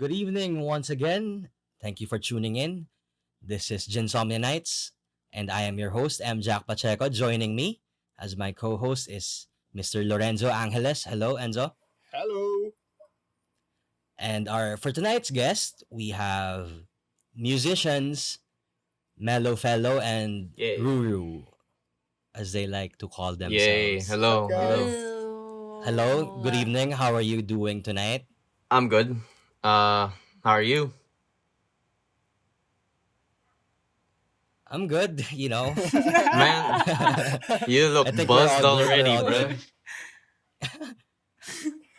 Good evening once again. Thank you for tuning in. This is Ginsomnia Nights, and I am your host, M. Jack Pacheco. Joining me as my co host is Mr. Lorenzo Angeles. Hello, Enzo. Hello. And our for tonight's guest, we have musicians Mellow Fellow and Yay. Ruru, as they like to call Yay. themselves. What's up, Hello. Hello. guys? Hello, good Hello. evening. How are you doing tonight? I'm good. How are you? I'm good, Man, you look I think we're buzzed all good. We're already, all bro.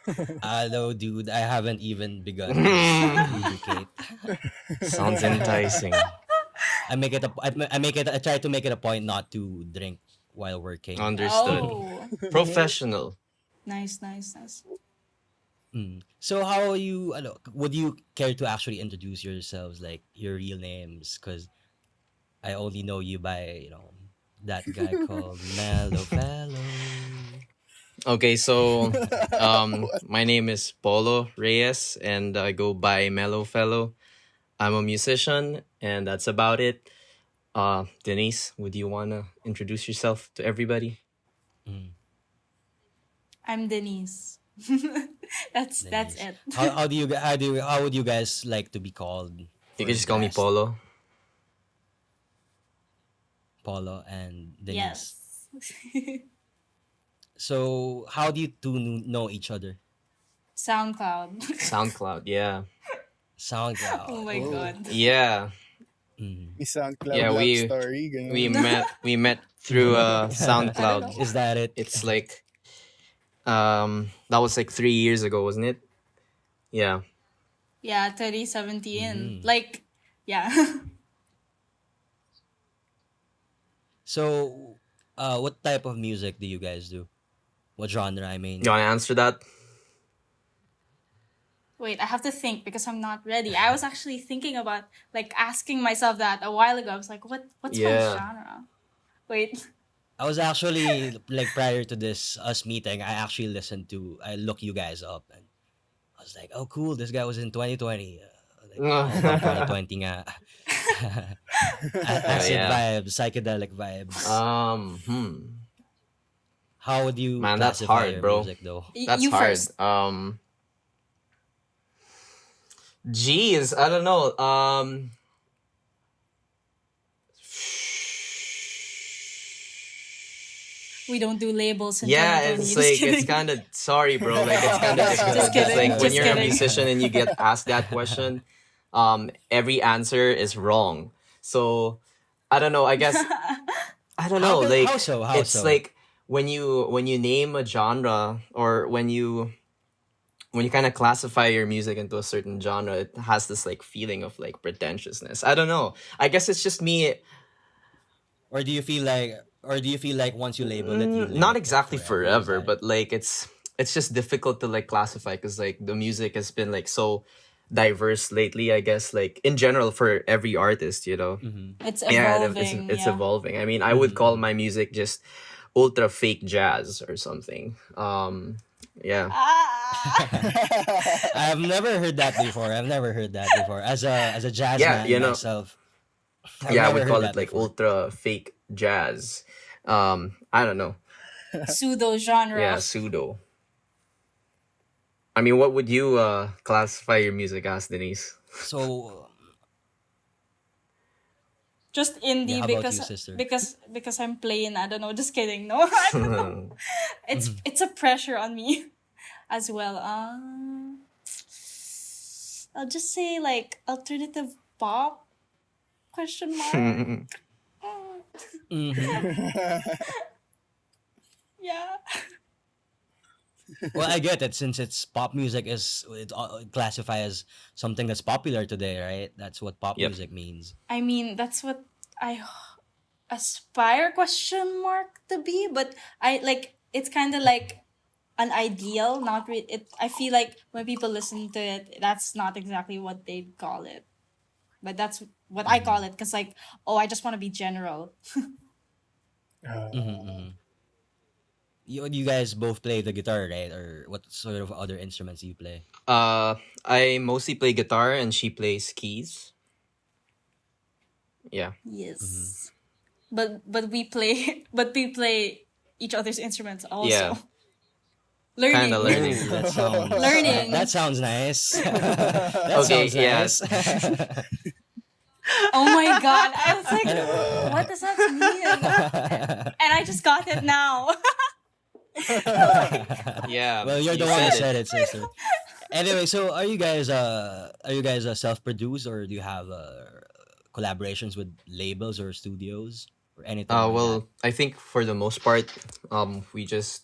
good. No, dude, I haven't even begun to communicate. Sounds enticing. I try to make it a point not to drink while working. Understood. Oh, Professional. nice. So how you would you care to actually introduce yourselves, like your real names? Because I only know you by that guy called Mellow Fellow. Okay, so my name is Polo Reyes and I go by Mellow Fellow. I'm a musician and that's about it. Denise, would you wanna introduce yourself to everybody? I'm Denise. that's Denise. it. How would you guys like to be called? You can First just call me guest? Polo. Polo and Denise. Yes. So how do you two know each other? SoundCloud. SoundCloud, yeah. SoundCloud. Oh my Oh. god. Yeah. Mhm. May SoundCloud Yeah, love we- story. Ganun. We met through SoundCloud. Is that it? It's like that was like 3 years ago, wasn't it? Yeah. Yeah, 2017. Mhm. Like, yeah. So, what type of music do you guys do? What genre? I mean, You wanna answer that? Wait, I have to think because I'm not ready. I was actually thinking about like asking myself that a while ago. I was like, what's my Yeah. genre? Wait. I was actually like prior to this us meeting, I look you guys up, and I was like, oh cool, this guy was in 2020. Like, all about 2020 nga. Acid Yeah. vibes, psychedelic vibes. How would you Man, that's classify hard, your bro. music though? That's you hard. first. Geez, I don't know. We don't do labels in Yeah, 2020. it's Just like it's kidding. kind of sorry, bro. Like it's kind of difficult. Just kidding, Like when just you're a kidding. musician and you get asked that question, every answer is wrong. So I don't know. I guess I don't know. Like How so? it's like when you name a genre or when you kind of classify your music into a certain genre, it has this like feeling of like pretentiousness. I don't know. I guess it's just me. Or do you feel like once you label it, you live Not it exactly forever, Is that but like it's just difficult to like classify because like the music has been like so diverse lately. I guess like in general for every artist, you know. It's Yeah, evolving. it's yeah. evolving. I mean, I would call my music just ultra fake jazz or something. Yeah. Ah! I've never heard that before. As a jazz Yeah, man you know. myself, I've Yeah, I never would heard call that it like before. ultra fake jazz. I don't know. Pseudo genre. Yeah, pseudo. I mean, what would you classify your music as, Denise? So, Just indie yeah, how about you, because sister? because I'm plain. I don't know. Just kidding. No, I don't know. It's a pressure on me as well. I'll just say like alternative pop question mark. Yeah. Well, I get it since it's pop music it's classified as something that's popular today, right? That's what pop Yep. music means. I mean, that's what I aspire question mark to be, but I like it's kind of like an ideal, not it. I feel like when people listen to it, that's not exactly what they'd call it, but that's what I call it because like, oh, I just want to be general. Mm-hmm. you guys both play the guitar, right? Or what sort of other instruments do you play? Uh, I mostly play guitar and she plays keys. Yeah. Mm-hmm. Yes. But we play but we play each other's instruments Yeah. also. Kind of Learning. learning. Oh, that sounds that Learning. sounds nice. That Okay, sounds yeah. nice. Oh my god. I was like, And- what does that mean? And I just got it now. Yeah. well, you're you the one who said said it. it, sister. Anyway, so are you guys self-produced, or do you have collaborations with labels or studios or anything like that? Well, I think for the most part, we just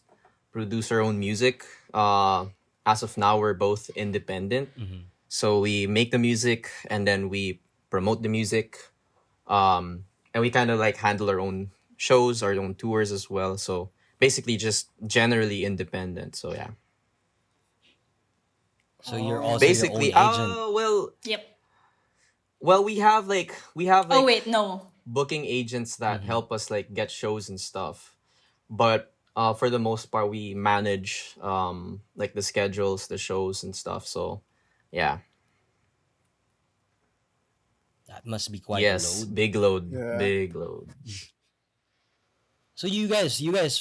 produce our own music. As of now, we're both independent. Mm-hmm. So we make the music and then we promote the music. And we kind of like handle our own shows, our own tours as well. So basically just generally independent. So yeah. So you're Oh. also your own Basically, agent. Yep. we have Oh like wait, no. booking agents that Mm-hmm. help us like get shows and stuff. But for the most part we manage like the schedules, the shows and stuff. So yeah. That must be quite a Yes, load. big load, Yeah. big load. So you guys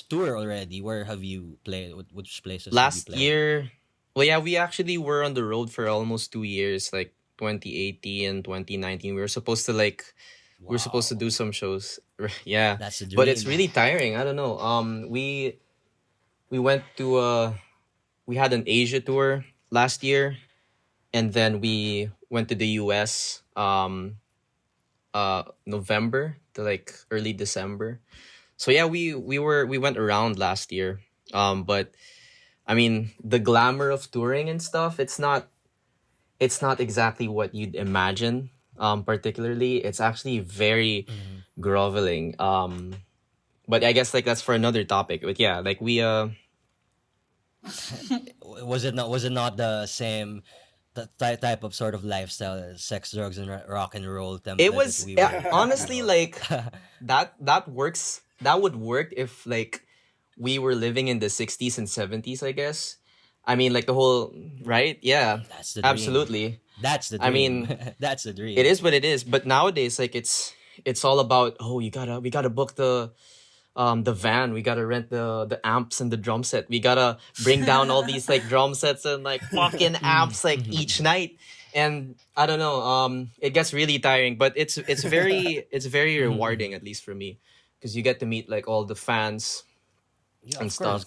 tour already. Where have you played? Which places have you Last played? year, well, yeah, we actually were on the road for almost 2 years, like 2018 and 2019. We were supposed to Wow, do some shows. Yeah. that's a But it's dream. really tiring. I don't know. We went to we had an Asia tour last year, and then we went to the US November to like early December. So yeah, we went around last year. But I mean, the glamour of touring and stuff, it's not exactly what you'd imagine. Particularly, it's actually very Mhm. groveling. But I guess like that's for another topic. But yeah, like we Was it not the same type of sort of lifestyle, sex, drugs, and rock and roll it template that was we were, honestly like that works. That would work if like we were living in the 60s and 70s, I guess. I mean, like the whole, right? Yeah, That's the dream. absolutely. That's the I dream. mean, That's the it dream. is what it is. But nowadays, like it's all about, oh, we gotta book the van. We gotta rent the amps and the drum set. We gotta bring down all these like drum sets and like fucking amps like each night. And I don't know, it gets really tiring, but it's very it's very rewarding, at least for me, because you get to meet like all the fans Yeah, and of course, stuff.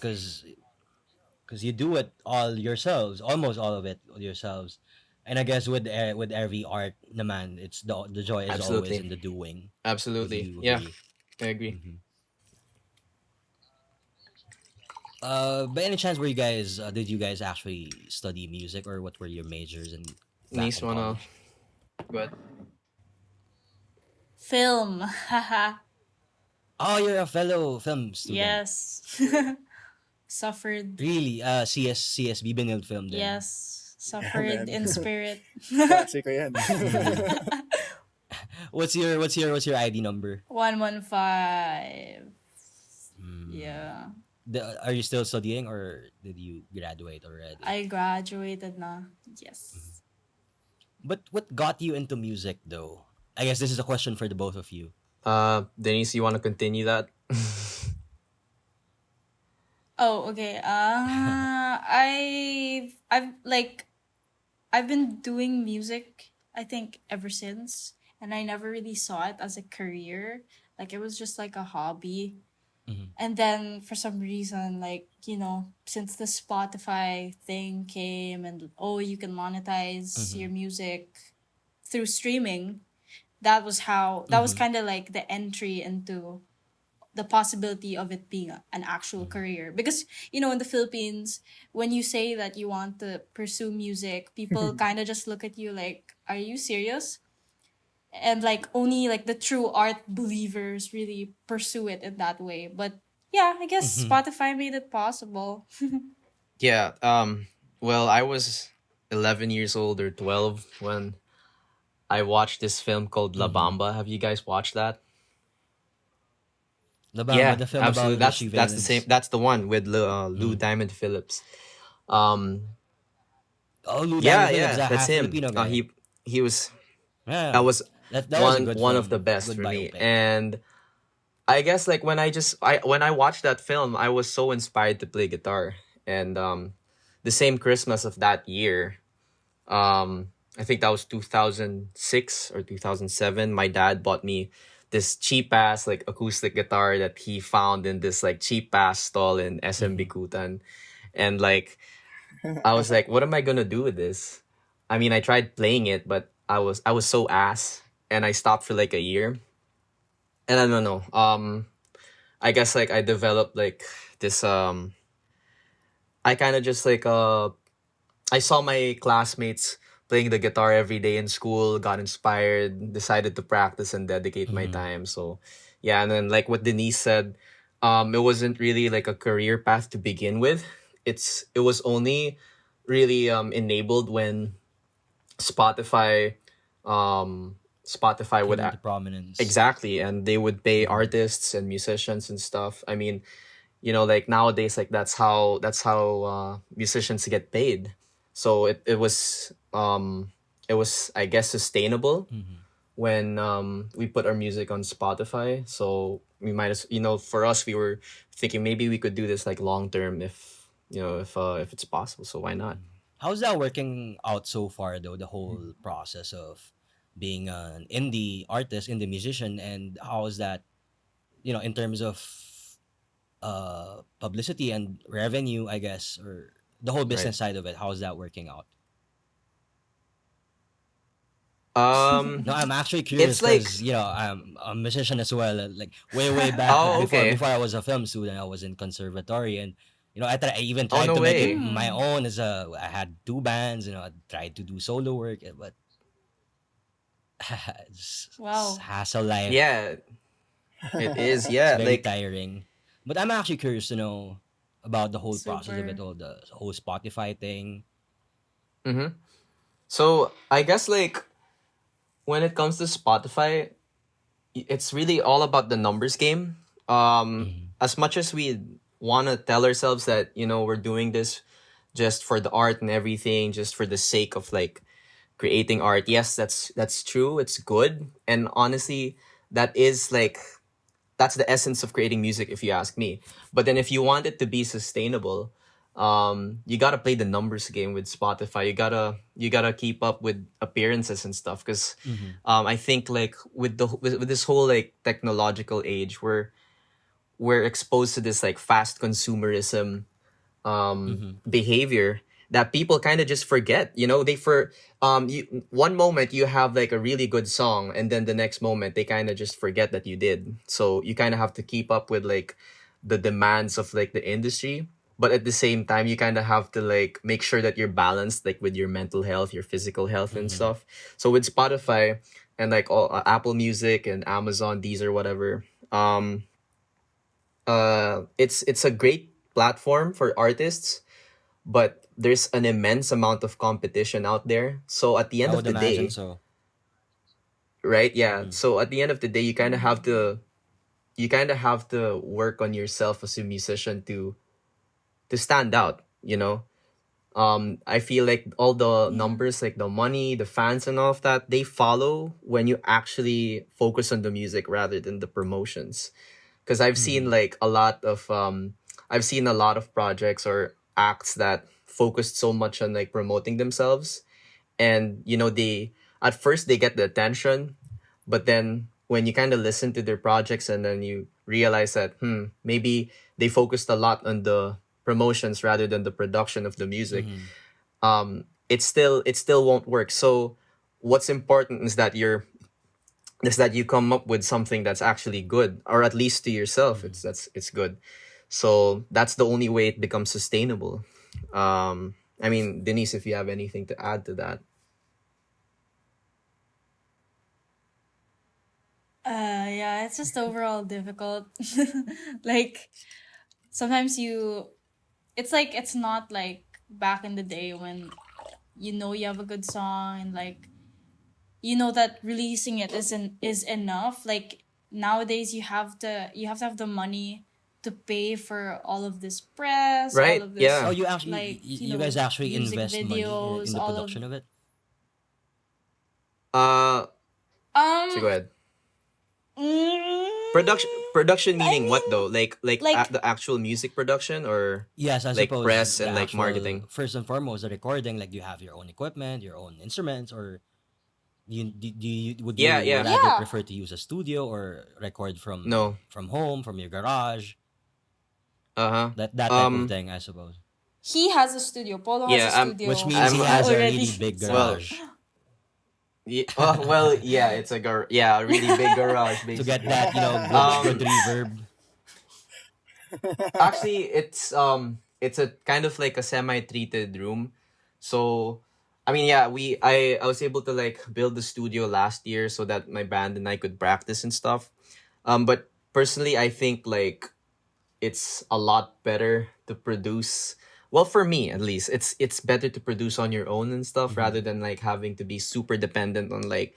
because you do it all yourselves, almost all of it yourselves. And I guess with every art, naman, it's the joy is always Absolutely. in the doing. If Absolutely. you Yeah, agree. I agree. Hmm. By any chance, did you guys actually study music, or what were your majors in back Nice in wanna college? but Film. Haha. Oh, you're a fellow film student. Yes. Suffered. Really? CSB Benil film then. Yes. Yeah, Suffered man. in spirit. Classic yan. What's your ID number? 115. Hmm. Yeah. Are you still studying, or did you graduate already? I graduated na. Yes. But what got you into music, though? I guess this is a question for the both of you. Denise, you wanna continue that? Oh, okay. I've been doing music, I think, ever since, and I never really saw it as a career. Like it was just like a hobby. Mhm. And then for some reason, like, since the Spotify thing came and oh, you can monetize your music through streaming, that was kind of like the entry into the possibility of it being an actual career. Because in the Philippines, when you say that you want to pursue music, people kind of just look at you like, are you serious? And like only like the true art believers really pursue it in that way. But yeah, I guess Spotify made it possible. Yeah. Well, I was 11 years old or 12 when I watched this film called La Bamba. Have you guys watched that? Ba Yeah, the film about absolutely. Richie That's the same. Valens. That's the one with Lou Mm. Diamond Phillips. Um, Oh, Lou Diamond yeah, Phillips, yeah, a that's half him. Filipino guy. He was that Yeah, was that was a good one of the film, best good for me. biopic. And I guess like when I watched that film, I was so inspired to play guitar. And the same Christmas of that year, I think that was 2006 or 2007, my dad bought me this cheap ass like acoustic guitar that he found in this like cheap ass stall in SM Hmm. Bikutan. And like I was like, what am I gonna do with this? I mean, I tried playing it, but I was so ass, and I stopped for like a year. And I don't know. I guess like I developed like this. I kind of just like I saw my classmates playing the guitar every day in school, got inspired, decided to practice and dedicate my Hmm. time. So yeah, and then like what Denise said, it wasn't really like a career path to begin with. It was only really enabled when Spotify Spotify would Came into prominence. exactly, and they would pay Hmm. artists and musicians and stuff. I mean, like nowadays, like that's how musicians get paid. So it was I guess sustainable Hmm. when we put our music on Spotify. So we might as for us we were thinking maybe we could do this like long term if if it's possible. So why not? How's that working out so far, though? The whole process of being an indie artist, indie musician, and how is that, in terms of publicity and revenue, I guess, or the whole Right. business side of it? How is that working out? Um, No, I'm actually curious it's like because I'm a musician as well. Like way back oh okay. before I was a film student, I was in conservatory, and I even Oh tried no to make it way. my Mm. own. I had two bands. I tried to do solo work, but it's Wow. hassle life. Yeah, it is. It's Yeah, very like tiring. But I'm actually curious to know about the whole process of it Super. all, the whole Spotify thing. mm-hmm. So I guess like when it comes to Spotify, it's really all about the numbers game. Hmm. As much as we want to tell ourselves that we're doing this just for the art and everything, just for the sake of like creating art. Yes, that's true. It's good, and honestly, that is like that's the essence of creating music, if you ask me. But then, if you want it to be sustainable, you gotta play the numbers game with Spotify. You gotta keep up with appearances and stuff, because Hmm. I think like with this whole like technological age, we're exposed to this like fast consumerism Hmm. behavior that people kind of just forget. They for one moment you have like a really good song, and then the next moment they kind of just forget that you did. So you kind of have to keep up with like the demands of like the industry, but at the same time you kind of have to like make sure that you're balanced like with your mental health, your physical health and Hmm. stuff. So with Spotify and like all Apple Music and Amazon, these or whatever, it's a great platform for artists, but there's an immense amount of competition out there. So at the I end of would the imagine day, so. right? Yeah. Hmm. So at the end of the day, Mm. you kind of have to work on yourself as a musician to stand out. I feel like all the Yeah. numbers, like the money, the fans, and all of that, they follow when you actually focus on the music rather than the promotions. Because Hmm. I've seen a lot of projects or acts that focused so much on like promoting themselves, and they at first they get the attention, but then when you kind of listen to their projects and then you realize that maybe they focused a lot on the promotions rather than the production of the music, Hmm. it still won't work. So what's important is that you come up with something that's actually good, or at least to yourself Hmm. it's good. So that's the only way it becomes sustainable. I mean, Denise, if you have anything to add to that. Yeah, it's just overall difficult. Like sometimes it's like it's not like back in the day when you have a good song and like that releasing it is enough. Like nowadays you have to have the money to pay for all of this press, all Right? of Oh, this, Yeah. you actually like, you guys actually music invest money in videos, the all of production of it? Uh, so um go ahead. mm, Production I meaning what mean, though? Like like, the actual music production or Yes, I like suppose press the and like actual marketing? first and foremost the recording. Like, do you have your own equipment, your own instruments, or Yeah, would yeah. rather yeah, prefer to use a studio or record No. from home, from your garage, Uh-huh. that type of Um thing, I suppose. he has a studio. Polo has a yeah, Which studio means he I'm has a already. really big So well, garage well, yeah, it's a really big garage to get basically. that good Um reverb. Actually, it's a kind of like a semi-treated room. So I mean, yeah, I was able to like build the studio last year so that my band and I could practice and stuff. But personally I think like it's a lot better to produce, well, for me at least, it's better to produce on your own and stuff Hmm. rather than like having to be super dependent on like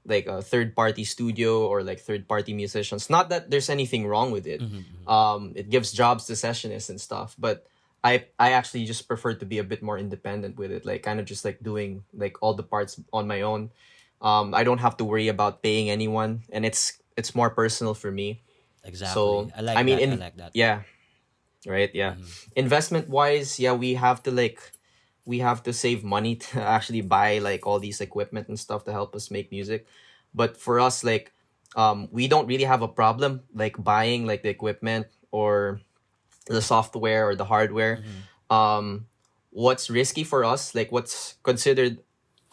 a third party studio or like third party musicians. Not that there's anything wrong with it. Hmm. It gives jobs to sessionists and stuff, but I actually just prefer to be a bit more independent with it, like kind of just like doing like all the parts on my own. I don't have to worry about paying anyone, and it's more personal for me. Exactly. So I I like mean, that. I in like that. yeah, right, yeah. Hmm. Investment wise, yeah, we have to save money to actually buy like all these equipment and stuff to help us make music. But for us, like, we don't really have a problem like buying like the equipment or the software or the hardware. Hmm. um what's risky for us, like what's considered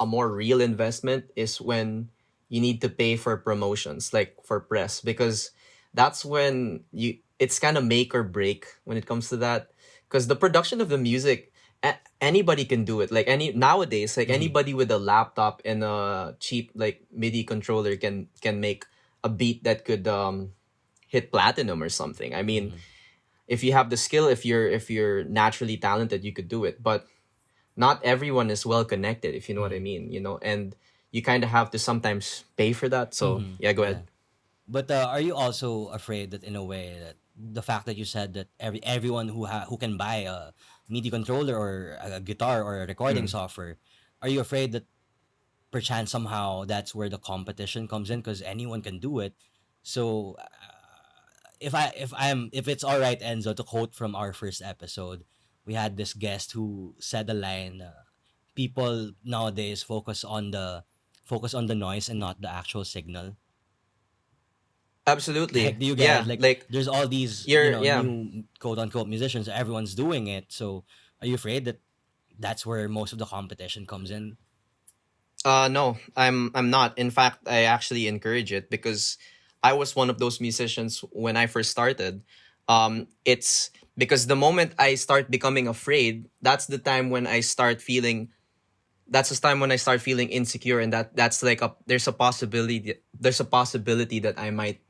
a more real investment, is when you need to pay for promotions, like for press, because that's when you it's kind of make or break when it comes to that. Because the production of the music, anybody can do it, like any nowadays, like Hmm. anybody with a laptop and a cheap like MIDI controller can make a beat that could hit platinum or something. I mean, Hmm. if you have the skill, if you're naturally talented, you could do it. But not everyone is well connected, if you know what I Hmm. mean, and you kind of have to sometimes pay for that. So Hmm. yeah, go Yeah. ahead. But are you also afraid that, in a way, that the fact that you said that everyone who can buy a MIDI controller or a guitar or a recording Mm. software, are you afraid that perchance somehow that's where the competition comes in because anyone can do it? So if it's all right, Enzo, to quote from our first episode, we had this guest who said a line: "People nowadays focus on the noise and not the actual signal." Absolutely, Like, do you get it? yeah. Like, Like there's all these, yeah. new quote unquote musicians. Everyone's doing it. So, are you afraid that that's where most of the competition comes in? No, I'm not. In fact, I actually encourage it because I was one of those musicians when I first started. It's because the moment I start becoming afraid, that's the time when I start feeling insecure, and that's like there's a possibility that I might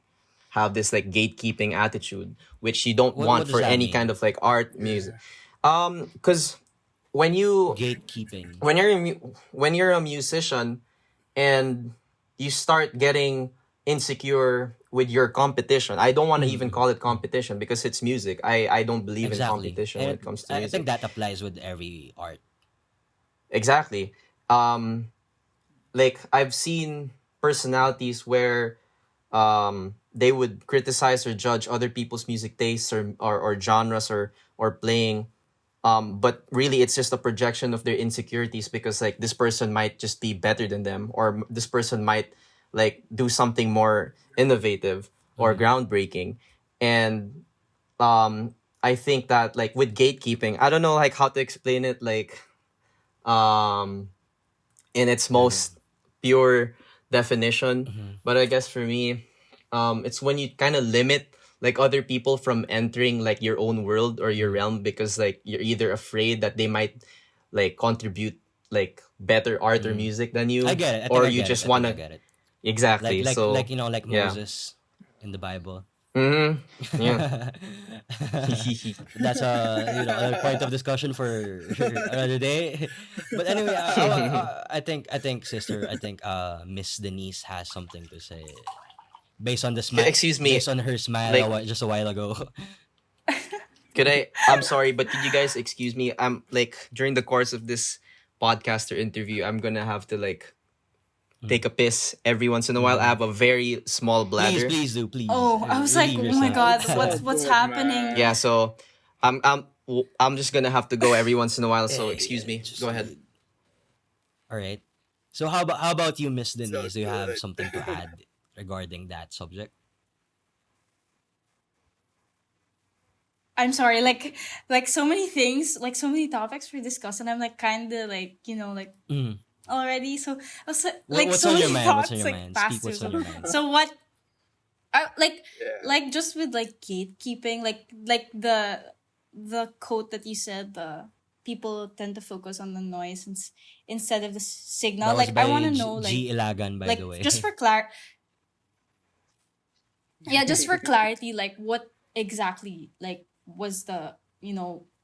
have this like gatekeeping attitude, which you don't What want does for that any kind mean? of like art music. Yeah. Because when you Gatekeeping. when you're a musician and you start getting insecure with your competition, I don't want to even Mm-hmm. call it competition because it's music. I don't believe in Exactly, competition when and it comes to I think music. that applies with every art. Exactly. um like I've seen personalities where they would criticize or judge other people's music tastes or genres or playing, but really it's just a projection of their insecurities, because like this person might just be better than them, or this person might like do something more innovative or Mm-hmm. groundbreaking. And I think that like with gatekeeping, I don't know like how to explain it, like um in its Yeah, go. most pure definition. Mm-hmm. But I guess for me, it's when you kind of limit like other people from entering like your own world or your Mm-hmm. realm, because like you're either afraid that they might like contribute like better art or Mm-hmm. music than I you, get it. I think or I you get it. just I think want I to. get it. Exactly. So Like yeah. Moses in the Bible. Mm-hmm. Yeah. That's a, another point of discussion for another day. But anyway, I think sister, I think Miss Denise has something to say. based on the smile, Excuse me. based on her smile Like, just a while ago. could I? I'm sorry, but could you guys excuse me? I'm like during the course of this podcast or interview, I'm gonna have to like take a piss every once in a while. I have a very small Please, bladder. please do, please. Oh, I was like, Relieve oh my yourself. god, what's Good, happening? man. Yeah, so I'm just gonna have to go every once in a while. So excuse me. Just Go ahead. All right. So how about you, Miss So Denise? Do you have good. something to add regarding that subject? I'm sorry, like so many things, like so many topics we discussed, and I'm like kind of like like Mm. already. So I was What, like what's so on your many mind? What's on thoughts your like mind? Speak passed through. what's on your mind. So what? Yeah. Like just with like gatekeeping, like the quote that you said, the people tend to focus on the noise instead of the signal. That was Like I want by to know, G. Ilagan, by like the way. just for yeah, just for clarity, like what exactly like was the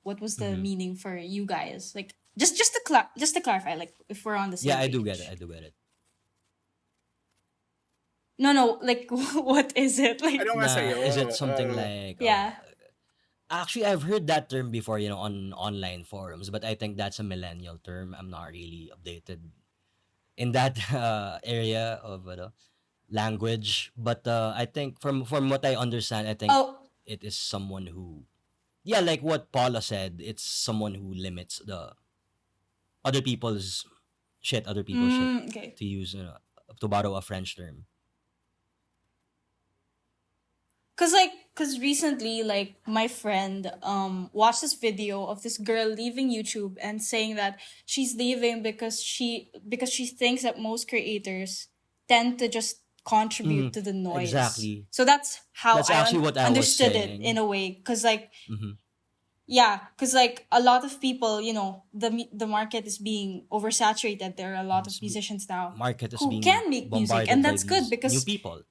what was the Mhm. meaning for you guys? Like just to clarify, like if we're on the same Yeah, I do get it. page. I do get it. No, like what is it? Like Ano nga Nah, sa'yo? is it something like yeah. actually I've heard that term before, on online forums, but I think that's a millennial term. I'm not really updated in that area of language, but I think from what I understand, I think Oh, it is someone who, yeah, like what Paula said, it's someone who limits the other people's other people's shit, okay. to use to borrow a French term. Cause recently, like my friend watched this video of this girl leaving YouTube and saying that she's leaving because she thinks that most creators tend to just contribute Mhm. to the noise. Exactly. So that's how That's actually what I was understood it saying. in a way. Cause like Mhm. yeah, because like a lot of people, the market is being oversaturated. There are a lot of musicians now Market is who being can make music, bombarded and by that's good these new because people.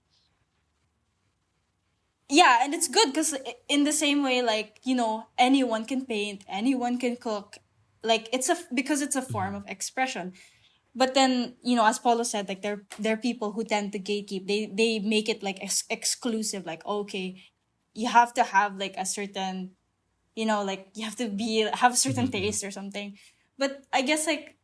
yeah, and it's good because in the same way, like anyone can paint, anyone can cook, like because it's a form of expression. But then as Paulo said, like there are people who tend to gatekeep. They make it like exclusive, like okay, you have to have like a certain, like you have to have a certain Mhm. taste or something. But I guess like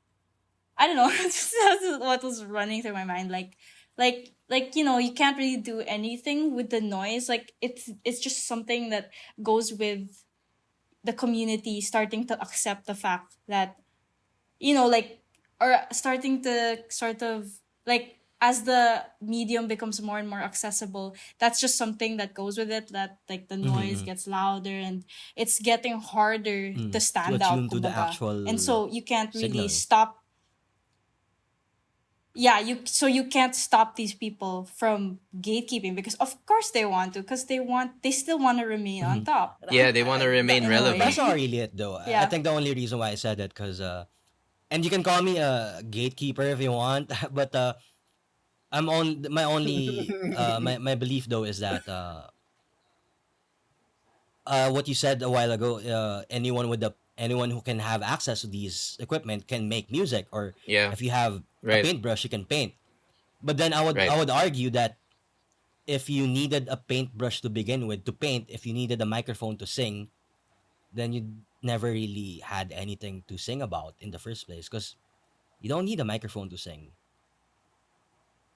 I don't know. That's what was running through my mind. Like you can't really do anything with the noise. Like it's just something that goes with the community starting to accept the fact that like or starting to sort of like as the medium becomes more and more accessible, that's just something that goes with it, that like the noise Mhm. gets louder and it's getting harder to To stand out, attune to the kumbaga. And actual so you can't really signal. stop. Yeah, you can't stop these people from gatekeeping because of course they want to, because they still want to remain on Mhm. top Yeah, they want to remain in a way. relevant. That's not really it though. I Yeah. think the only reason why I said it because and you can call me a gatekeeper if you want, but I'm on my only my belief though is that what you said a while ago, anyone who can have access to these equipment can make music, or Yeah. if you have a Right. paintbrush you can paint. But then I Right. would argue that if you needed a paintbrush to begin with to paint, if you needed a microphone to sing, then you never really had anything to sing about in the first place, because you don't need a microphone to sing.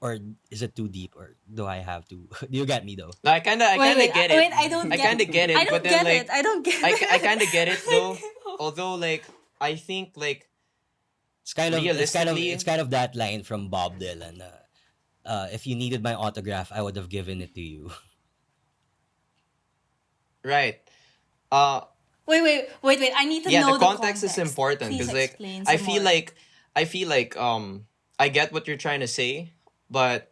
Or is it too deep, or do I have to do you get me though? No, I Wait, kind of wait, get it. wait! I don't I get. kind of get I it, but don't then get it. like I don't get I it. kind of get it though. Like, Although like I think like It's realistically, kind of that line from Bob Dylan. If you needed my autograph, I would have given it to you. right. Uh wait! I need to yeah, the know the context is context. important Please because like explain I some feel more. like I feel like I get what you're trying to say, but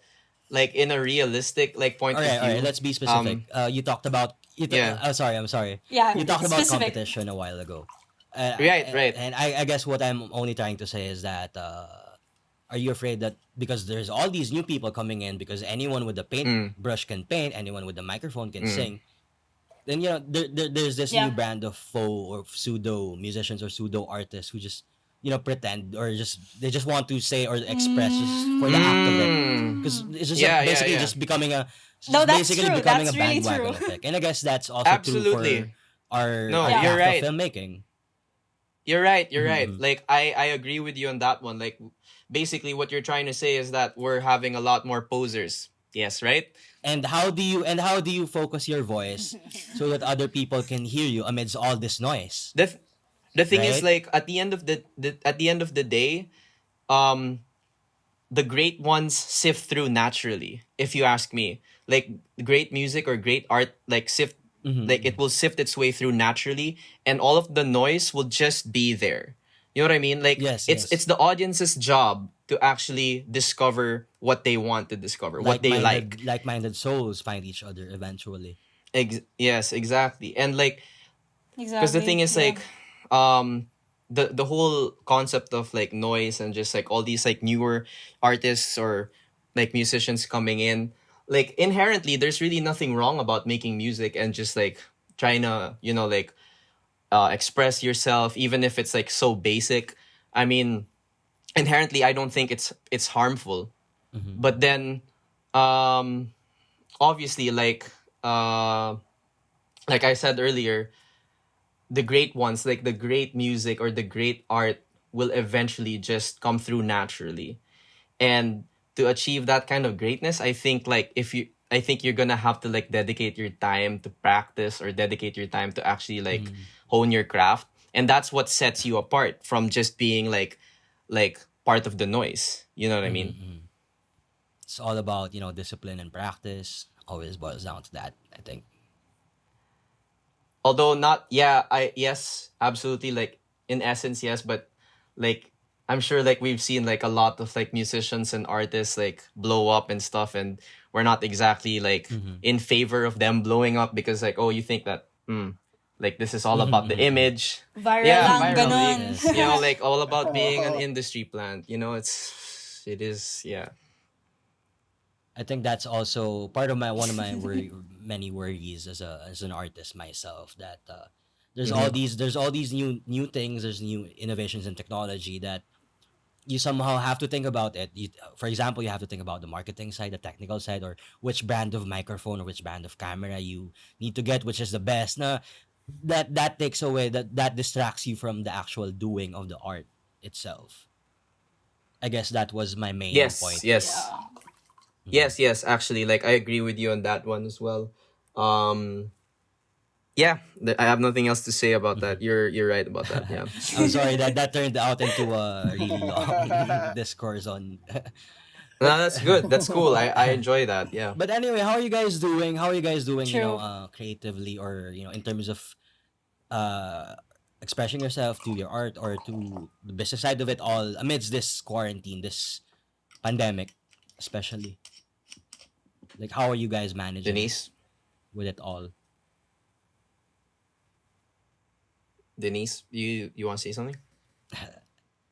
like in a realistic like point of All right. view, Let's be specific. You talked about yeah. sorry, I'm sorry. Yeah, You talked about specific. competition a while ago, Right. and I guess what I'm only trying to say is that are you afraid that because there's all these new people coming in, because anyone with a Mm, paintbrush can paint, anyone with a microphone can mm, sing, then there's this new Yeah. brand of faux or pseudo musicians or pseudo artists who just pretend, or they just want to say or express just for the act of it, because Mm. it's just Yeah, yeah, basically yeah. just becoming a No, just that's basically true. becoming a That's really true. bandwagon effect. And I guess that's also true for Absolutely. our No, Yeah. you're craft of right. filmmaking. You're right. You're right. Mm-hmm. Like I agree with you on that one. Like basically what you're trying to say is that we're having a lot more posers. Yes, right? And how do you focus your voice so that other people can hear you amidst all this noise, The th- the thing is, right? like, at the end of the day, um the great ones sift through naturally, if you ask me. Like great music or great art, like it Mm-hmm. will sift its way through naturally, and all of the noise will just be there. You know what I mean? Like Yes, it's yes. the audience's job to actually discover what they want to discover, what they like. Like-minded souls find each other eventually. Yes, exactly. And like, because the thing Exactly. is, Yeah. like, the whole concept of like noise and just like all these like newer artists or like musicians coming in, like inherently there's really nothing wrong about making music and just like trying to, like, express yourself, even if it's like so basic. I mean, inherently I don't think it's harmful. Mm-hmm. But then, um obviously, like I said earlier, the great ones, like the great music or the great art, will eventually just come through naturally. And to achieve that kind of greatness, I think you're gonna have to like dedicate your time to practice, or dedicate your time to actually like Mm-hmm. hone your craft. And that's what sets you apart from just being like part of the noise. You know what I Mm-hmm. mean? Mm-hmm. It's all about discipline and practice. Always boils down to that, I think. Although not, yeah, I yes, absolutely, like in essence, yes, but like I'm sure like we've seen like a lot of like musicians and artists like blow up and stuff, and we're not exactly like Mm-hmm. in favor of them blowing up, because like, oh, you think that like this is all Mm-hmm. about the Mm-hmm. Mm-hmm. image. Viral Yeah, lang, viral, ganon. Yes, yes. like all about being an industry plant. It is, yeah. I think that's also part of my one of my many worries as an artist myself, that Mm-hmm. there's all these new things, there's new innovations in technology that you somehow have to think about it. For example, you have to think about the marketing side, the technical side, or which brand of microphone or which brand of camera you need to get, which is the best. Na that takes away, that distracts you from the actual doing of the art itself. I guess that was my main Yes, point. yes, Yeah. Mhm. yes. Actually, like I agree with you on that one as well. Um, yeah, I have nothing else to say about that. You're right about that. Yeah. I'm sorry that turned out into a really long discourse on. No, that's good. That's cool. I enjoy that. Yeah. But anyway, how are you guys doing? How are you guys doing? True. Creatively, or in terms of uh, expressing yourself to your art or to the business side of it all amidst this quarantine, this pandemic, especially. Like, how are you guys managing Denise, with it all? you want to say something?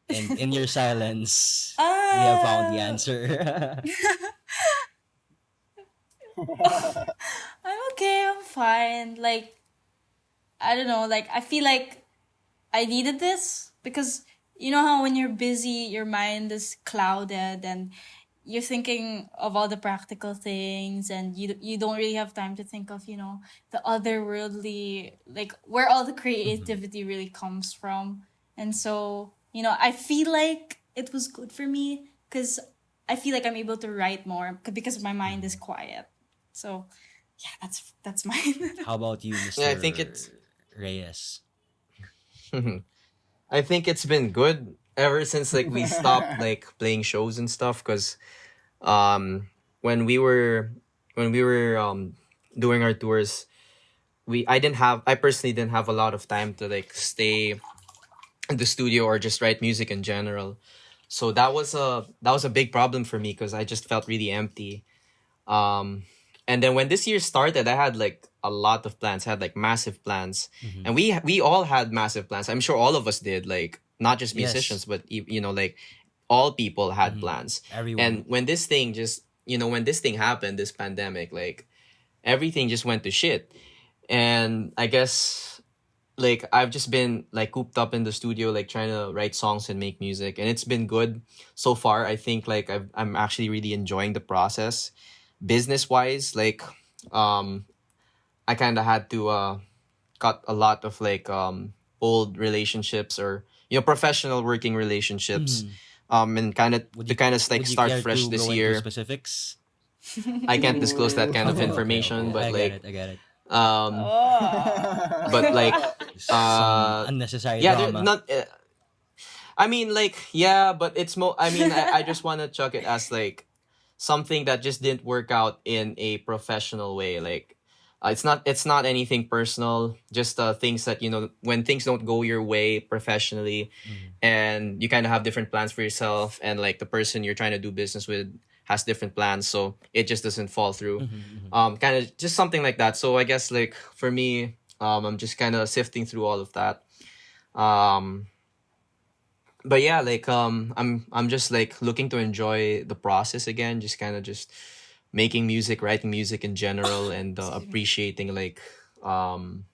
And in your silence, we have found the Uh, answer. I'm okay. I'm fine. Like, I don't know. Like, I feel like I needed this because you know how when you're busy, your mind is clouded and you're thinking of all the practical things, and you don't really have time to think of the otherworldly, like where all the Mhm. creativity really comes from. And so I feel like it was good for me because I feel like I'm able to write more because my mind is Mhm. quiet. So yeah, that's mine. How about you, Yeah, I think Mr. it's Reyes? I think it's been good ever since like we stopped like playing shows and stuff, cuz um when we were doing our tours, I personally didn't have a lot of time to like stay in the studio or just write music in general. So that was a big problem for me, cuz I just felt really empty. Um, and then when this year started, I had like a lot of plans. I had like massive plans, Mm-hmm. and we all had massive plans. I'm sure all of us did. Like not just Yes. musicians, but like all people had Mm-hmm. plans. Everyone. And when this thing happened, this pandemic, like everything just went to shit. And I guess like I've just been like cooped up in the studio, like trying to write songs and make music, and it's been good so far. I think like I'm actually really enjoying the process. Business wise, like um, I kind of had to cut a lot of like old relationships, or professional working relationships, Mhm. and kind of Would to you kind of like would you start care fresh to this go into year. specifics? I can't disclose that kind of Okay, okay, okay. information, but I get like it. I get it. um, but like Oh. Some unnecessary yeah, they're drama. not. I mean, like, yeah, but it's more. I mean, I just want to chuck it as like something that just didn't work out in a professional way. Like, it's not anything personal. Just things that when things don't go your way professionally, Mhm. and you kind of have different plans for yourself, and like the person you're trying to do business with has different plans, so it just doesn't fall through. Mhm, mhm. Kind of just something like that. So I guess like for me, I'm just kind of sifting through all of that. Um, but yeah, like I'm just like looking to enjoy the process again, just kind of just making music, writing music in general, and Excuse me. appreciating like um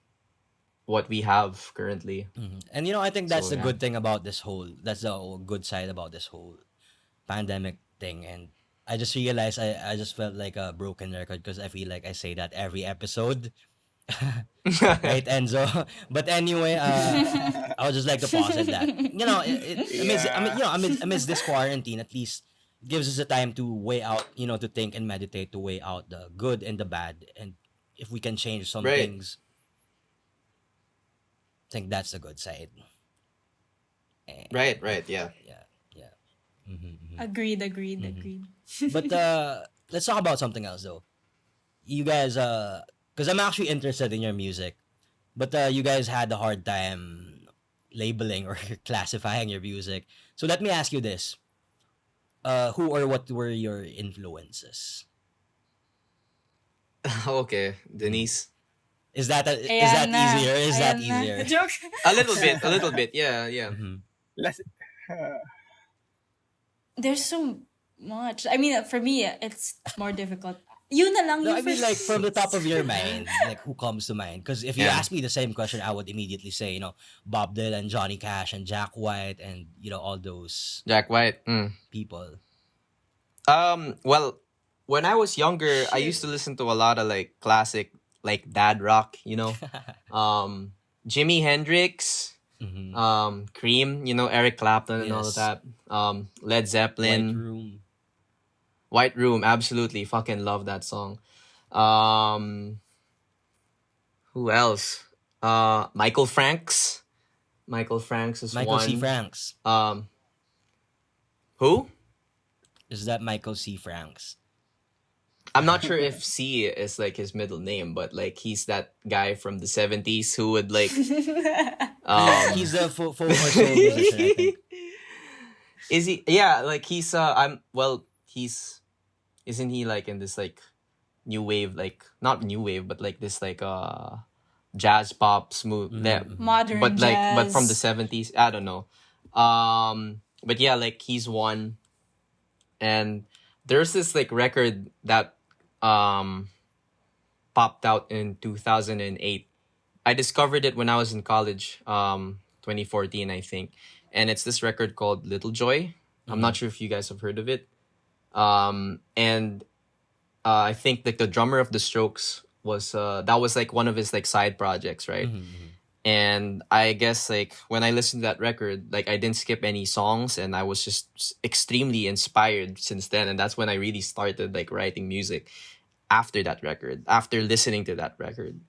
what we have currently. Mhm. And I think that's So the yeah. good thing about this whole. That's the good side about this whole pandemic thing. And I just realized I just felt like a broken record because I feel like I say that every episode. Right, Enzo? But anyway, I would just like to pause at that. Amidst this quarantine, at least gives us the time to weigh out, to think and meditate, to weigh out the good and the bad. And if we can change some Right. things, I think that's the good side. Right, And right, yeah. yeah, yeah. Mm-hmm, Agreed, agreed, mm-hmm. agreed. But let's talk about something else though. You guys, because I'm actually interested in your music, but you guys had a hard time labeling or classifying your music. So let me ask you this: who or what were your influences? Okay, Mhm. Denise. Is Ayan that na. easier? Is that Ayan na. easier? Joke. A little bit, yeah, yeah. Mm-hmm. Less, There's so much. I mean, for me, it's more difficult. Yun na lang No, yung I mean like first. from the top of your mind, like who comes to mind? Because if you Yeah. ask me the same question, I would immediately say Bob Dylan, Johnny Cash, and Jack White, and all those Jack White. people. Well, when I was younger, I used Shit. to listen to a lot of like classic like dad rock, Jimi Hendrix, Mm-hmm. Cream, Eric Clapton and all of Yes, that. Led White Zeppelin, Room. White Room, absolutely fucking love that song. Um, who else? Michael Franks. Michael Franks is Michael C. one. Franks. Um, who? Is that Michael C. Franks? I'm not sure if C is like his middle name, but like he's that guy from the 70s who would like He's a folk or soul musician, I think. Is he? Yeah, like he's I'm well, he's isn't he like in this like new wave, like not new wave, but like this like jazz pop smooth there, Mm-hmm. Modern but from the jazz. 70s, I don't know. But yeah, like he's one. And there's this like record that um popped out in 2008. I discovered it when I was in college, 2014, I think. And it's this record called Little Joy. I'm Mm-hmm. not sure if you guys have heard of it. And I think like the drummer of the Strokes was that was like one of his like side projects, right? Mm-hmm. And I guess like when I listened to that record, like I didn't skip any songs, and I was just extremely inspired since then. And that's when I really started like writing music after that record, after listening to that record.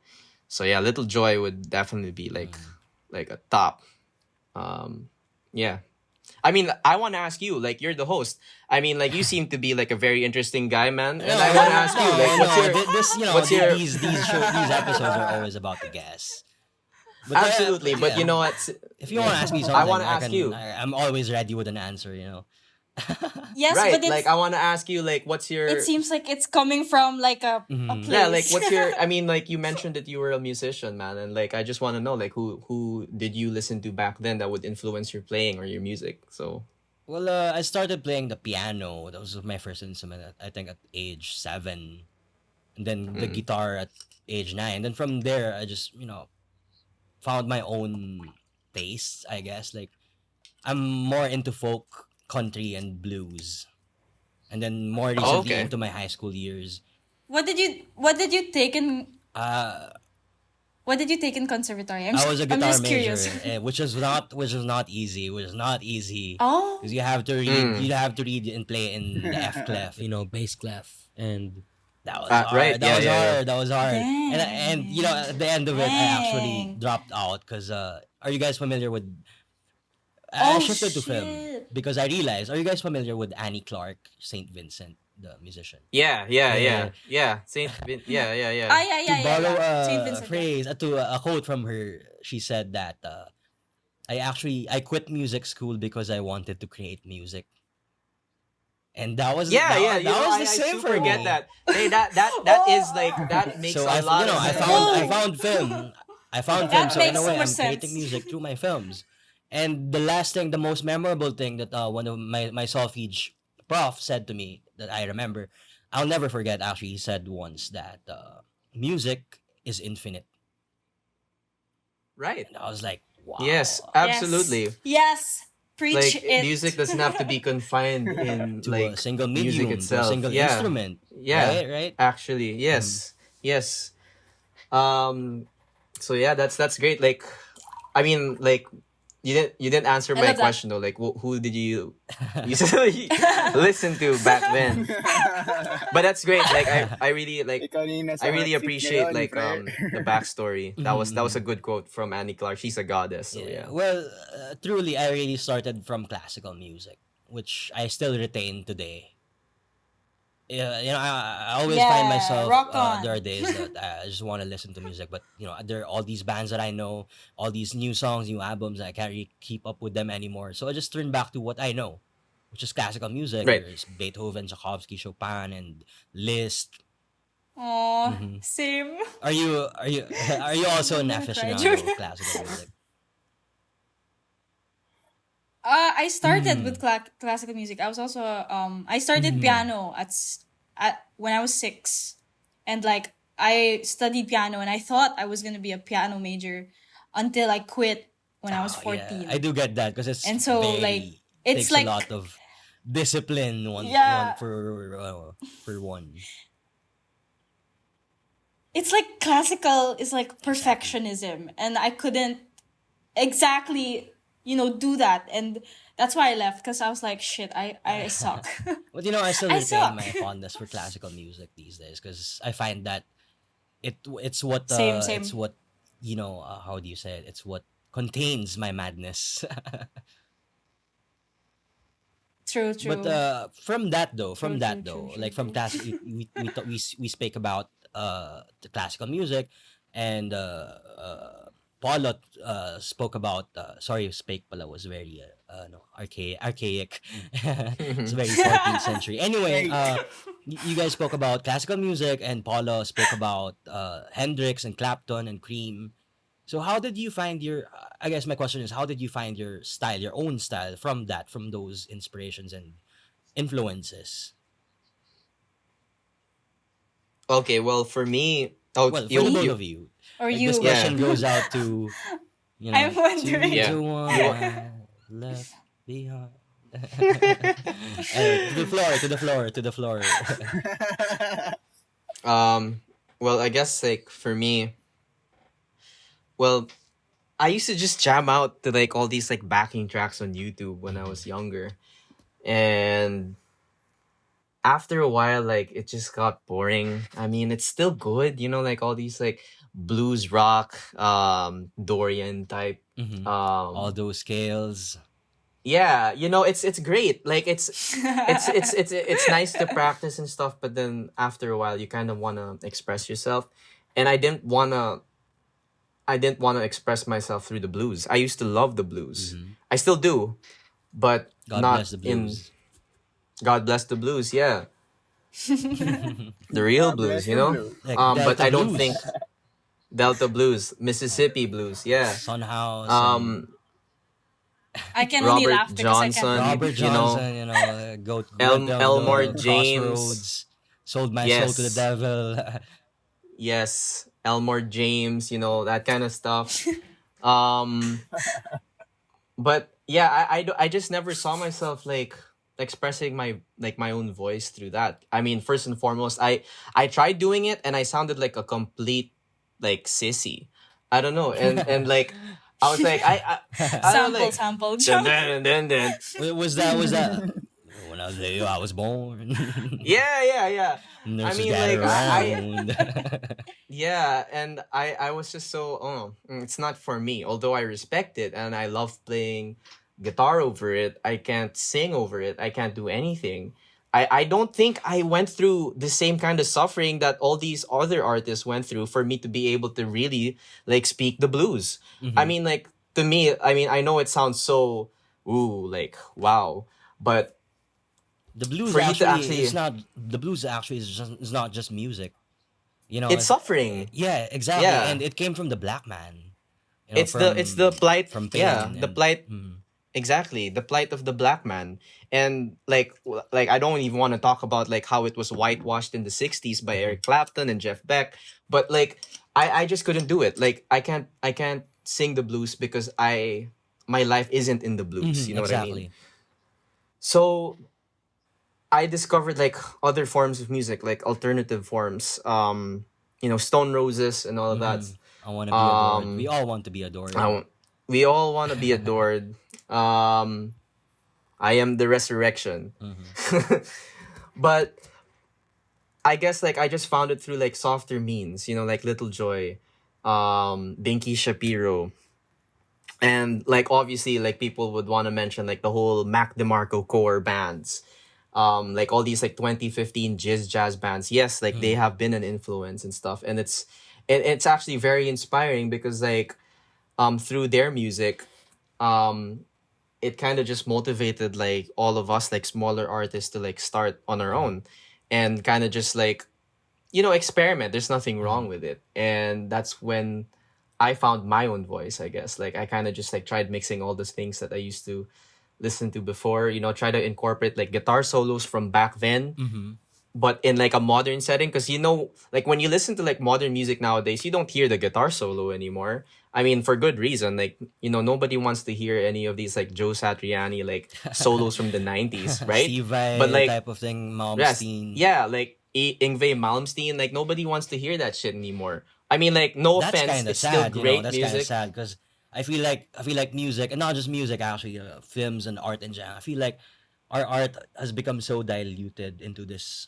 So yeah, Little Joy would definitely be like a top. Yeah. I mean, I want to ask you, like you're the host. I mean, like you seem to be like a very interesting guy, man. And I want to ask you, like, no. This what's your these episodes are always about the guests. But absolutely? But yeah, you know what? if you want to ask me I something, want to ask you. I'm always ready with an answer. Yes, Right, but like I want to ask you, like, what's it your seems like it's coming from like a Mhm. yeah, like place. what's your? I mean, like you mentioned that you were a musician, man, and like I just want to know, like, who did you listen to back then that would influence your playing or your music? So Well, I started playing the piano. That was my first instrument. I think at age 7, and then the mm, guitar at age 9. And then from there, I just found my own tastes, I guess. Like I'm more into folk, country, and blues, and then more Oh, recently okay. into my high school years. What did you take in Uh, what did you take in conservatory? I was a I'm guitar just major, curious. which was not easy. Which was not easy Oh, because you have to read, Mm. you have to read and play in the F clef, bass clef, and that was Right. hard. That Yeah. was Yeah. Yeah. hard. That was hard. And dang. at the end of it, I actually Dang. dropped out because are you guys familiar with? I Oh shifted to film shit. because I realized. Are you guys familiar with Annie Clark, Saint Vincent, the musician? Yeah. Yeah. Yeah. Yeah. Yeah. Yeah. Yeah. Ah, Yeah. yeah, To yeah, yeah, borrow yeah. Saint a Vincent, yeah. phrase, a quote from her, she said that I quit music school because I wanted to create music, and that was Yeah. Yeah. that was the I same for super get me. that. Hey, that is like that makes So a lot of I sense. found I Like, found film. I found film. That So in a makes way, more I'm creating sense. music through my films. And the last thing, the most memorable thing that one of my solfege prof said to me that I remember, I'll never forget. Actually, he said once that music is infinite. right. And I was like, Yes. wow. Yes. Absolutely. Yes. Preach Like it. music doesn't have to be confined in To a like single music medium, to a itself. single Yeah. instrument. Yeah. Right. Actually, yes. Yes. Um so yeah, that's great. Like I mean, like you didn't answer I my love that. question though. Like who did you listen to back then? But that's great. Like I really like Ikaw na yung nasa I really hot seat appreciate ngayon, like Fer. the backstory. That was a Mhm. good quote from Annie Clark. She's a goddess. So Yeah. yeah. Well, truly, I really started from classical music, which I still retain today. Yeah, I always find Yeah, myself. rock There are on. days that I just want to listen to music, but there are all these bands that I know, all these new songs, new albums. I can't really keep up with them anymore. So I just turn back to what I know, which is classical music. Right. There's Beethoven, Tchaikovsky, Chopin, and Liszt. Aw, Mhm. same. Are you are you also an I'm gonna cry. aficionado of classical music? I started Mm. with classical music. I was also I started Mm. piano at when I was 6, and like I studied piano, and I thought I was gonna be a piano major until I quit when I was Oh, yeah, 14. I do get that because it's And so, like, very it's takes a like, lot of discipline one yeah, for one. it's like classical is like Exactly. perfectionism, and I couldn't exactly do that, and that's why I left, because I was like, shit, I suck. But I still I retain suck. my fondness for classical music these days because I find that it's what Same, it's same. what how do you say it? It's what contains my madness. True, But true. from that though, True, true, true, true, like from true. we speak about the classical music, and Paula spoke about sorry, spake pala was very no, archaic. It's very 14th century. Anyway, Hey. you guys spoke about classical music, and Paula spoke about Hendrix and Clapton and Cream. So how did you find your? I guess my question is, how did you find your style, your own style, from those inspirations and influences? Okay, well for me, oh Well, for you the both you of you, Or like this you? yeah. question goes out to I'm two wondering. Yeah. to one You left behind. To the floor, to the floor, to the floor. well I guess like for me, well I used to just jam out to like all these like backing tracks on YouTube when I was younger. And after a while, like it just got boring. I mean, it's still good, like all these like blues rock, Dorian type. Mhm. All Um those scales. yeah, it's great. Like it's nice to practice and stuff, but then after a while you kind of want to express yourself. And I didn't want to express myself through the blues. I used to love the blues. Mhm. I still do, but God not bless the in blues. God bless the blues, yeah. The real God blues, bless the blue. Like But Delta I don't blues, think Delta blues, Mississippi blues, yeah. Son House, and Um I can only Robert laugh because I can't Johnson, relate. Robert Johnson. Go went down Elmore the James, crossroads, sold my soul to the yes, devil. yes, Elmore James, that kind of stuff. Um, but yeah, I just never saw myself like expressing my own voice through that. I mean, first and foremost, I tried doing it and I sounded like a complete like sissy. I don't know, and like I was like I don't Sample, like sample. dun, dun, dun, dun. Was that when I was there, I was born. Yeah. I Nurses mean, gather like I around. yeah, and I was just so it's not for me. Although I respect it and I love playing guitar over it, I can't sing over it. I can't do anything. I don't think I went through the same kind of suffering that all these other artists went through for me to be able to really like speak the blues. I Hmm. mean, like to me, I mean, I know it sounds so ooh, like wow, but The blues for you to actually actually is not the blues actually is not just music. You know, it's suffering. yeah, exactly, Yeah. and it came from the black man. You know, It's the plight, from yeah, pain the and plight, mhm. exactly, the plight of the black man. And like like I don't even want to talk about like how it was whitewashed in the 60s by Mhm. Eric Clapton and Jeff Beck, but like I just couldn't do it. Like I can't sing the blues because I my life isn't in the blues, you know what I mean? Exactly. So I discovered like other forms of music, like alternative forms, Stone Roses and all of that. I want to be adored. We Um all want to be adored. I won't- we all want to be adored. Um, I am the resurrection. Hmm. But I guess like I just found it through like softer means, like Little Joy, Binky Shapiro, and like obviously like people would want to mention like the whole Mac DeMarco core bands. Like all these like 2015 jazz bands. Yes, like they have been an influence and stuff, and it's actually very inspiring because like through their music, um it kind of just motivated like all of us like smaller artists to like start on our Hmm. own and kind of just like experiment. There's nothing Hmm. wrong with it, and that's when I found my own voice, I guess. Like I kind of just like tried mixing all those things that I used to listen to before, try to incorporate like guitar solos from back then Hmm. but in like a modern setting, because like when you listen to like modern music nowadays, you don't hear the guitar solo anymore. I mean, for good reason. Like nobody wants to hear any of these like Joe Satriani like solos from the 90s, right? Steve But Vai like type of thing, yes, Malmsteen. yeah, like Ingve Malmsteen, like nobody wants to hear that shit anymore. I mean, like no That's offense, kind of it's still sad, you know. great That's kind of music. sad because I feel like music, and not just music actually, films and art in general. I feel like our art has become so diluted into this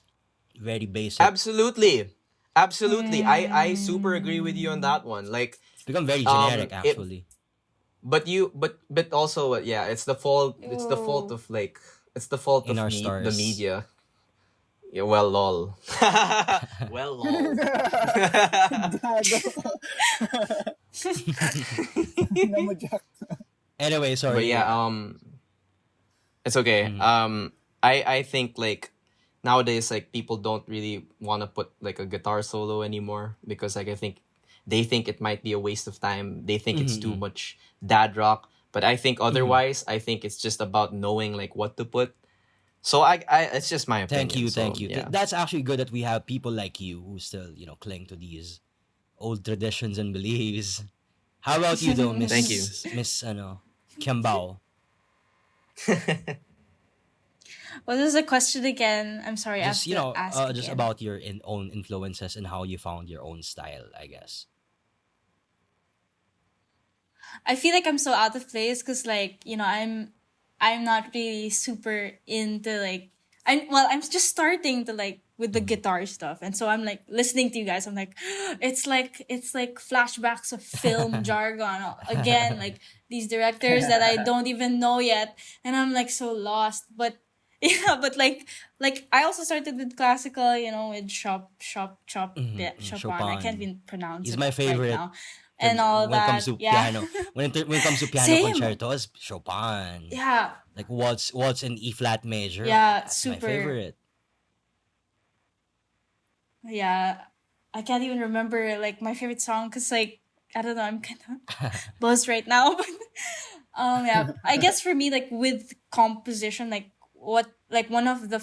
very basic. Absolutely. Absolutely. I super agree with you on Hmm. that one. Like It's become very generic it actually but also yeah, it's the fault Ooh. of like it's the fault in of our the stars. media. Yeah, well lol. Well lol. Gago. Alam mo, Jack. Anyway, But sorry. yeah, it's okay. Mm, I think like nowadays like people don't really want to put like a guitar solo anymore because like I think they think it might be a waste of time. They think it's too mhm, much dad rock. But I think mhm. otherwise, I think it's just about knowing like what to put. So I it's just my Thank opinion. you, So thank you. yeah. That's actually good that we have people like you who still, cling to these old traditions and beliefs. How about you though, Thank you. Miss Kiambao? What is the question again? I'm sorry, I Just have to ask just again. about your own influences and how you found your own style, I guess. I feel like I'm so out of place because like I'm not really super into like I'm just starting to like with the Mhm. guitar stuff, and so I'm like listening to you guys. I'm like it's like flashbacks of film jargon again, like these directors that I don't even know yet, and I'm like so lost. But yeah, but like I also started with classical, with Chopin. I can't Chopin. even pronounce He's it my right favorite. now, and all When it comes that. to Yeah. piano, when it comes to piano Same. concertos, Chopin. Yeah. Like waltz in E flat major. Yeah, That's my super. favorite. Yeah. I can't even remember like my favorite song because like I don't know, I'm kind of buzzed right now. But yeah, I guess for me like with composition, like what like one of the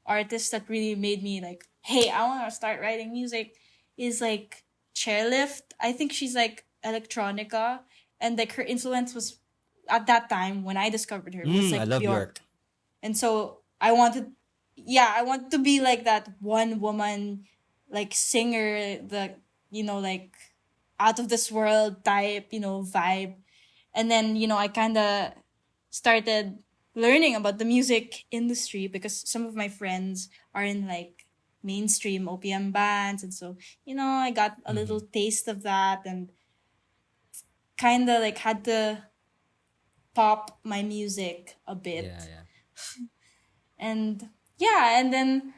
artists that really made me like, hey, I want to start writing music is like Chairlift. I think she's like electronica, and like her influence was at that time when I discovered her was I like love Bjork. Bjork. And so I wanted, yeah, I want to be like that one woman, like singer, the, like out of this world type, vibe. And then, I kind of started learning about the music industry because some of my friends are in like mainstream OPM bands. And so, I got a little taste of that and kind of like had to pop my music a bit. Yeah. And yeah, and then